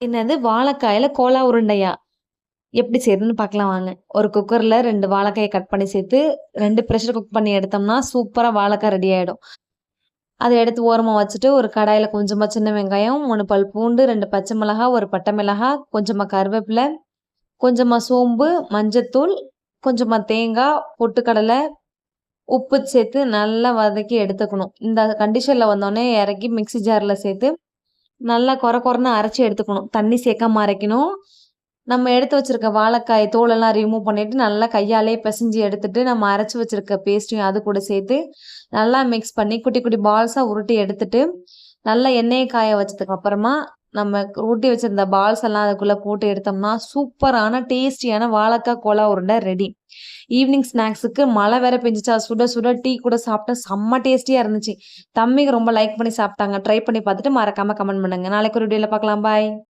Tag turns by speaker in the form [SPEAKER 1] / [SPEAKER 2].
[SPEAKER 1] என்னது வாழைக்காயில கோலா உருண்டையா? எப்படி செய்றதுன்னு பார்க்கலாம் வாங்க. ஒரு குக்கர்ல 2 வாழைக்காய கட் பண்ணி சேர்த்து 2 பிரஷர் குக் பண்ணி எடுத்தோம்னா, சூப்பரா வாழைக்காய் ரெடி ஆயிடும். அத எடுத்து ஓரமா வச்சுட்டு, ஒரு கடாயில கொஞ்சமா சின்ன வெங்காயம், 3 பல் பூண்டு, 2 பச்சை மிளகா, 1 பட்டை மிளகாய், கொஞ்சமா கருவேப்பில, கொஞ்சமா சோம்பு, மஞ்சத்தூள், கொஞ்சமா தேங்காய், பொட்டுக்கடலை, உப்பு சேர்த்து நல்லா வதக்கி எடுத்துக்கணும். இந்த கண்டிஷன்ல வந்தோனே இறக்கி மிக்ஸி ஜார்ல சேர்த்து நல்லா கொர கொரன்னு அரைச்சு எடுத்துக்கணும். தண்ணி சேர்க்காம அரைக்கணும். நம்ம எடுத்து வச்சிருக்க வாழைக்காய் தோலெல்லாம் ரிமூவ் பண்ணிட்டு, நல்லா கையாலயே பெசஞ்சு எடுத்துட்டு, நம்ம அரைச்சு வச்சிருக்க பேஸ்ட்டையும் அது கூட சேர்த்து, நல்லா மிக்ஸ் பண்ணி குட்டி குட்டி பால்ஸா உருட்டி எடுத்துட்டு, நல்லா எண்ணெய காய வச்சதுக்கு அப்புறமா, நம்ம உருட்டி வச்சிருந்த பால்ஸ் எல்லாம் அதுக்குள்ள போட்டு எடுத்தோம்னா, சூப்பரான டேஸ்டியான வாழைக்காய் கோலா உருண்டை ரெடி. ஈவினிங் ஸ்நாக்ஸுக்கு மழை வேற பெஞ்சுச்சா, சுட சுட டீ கூட சாப்பிட்டா செம்ம டேஸ்டியா இருந்துச்சு. தம்பிங்க ரொம்ப லைக் பண்ணி சாப்பிட்டாங்க. ட்ரை பண்ணி பார்த்துட்டு மறக்காம கமெண்ட் பண்ணுங்க. நாளைக்கு ஒரு வீடியோல பார்க்கலாம். பாய்.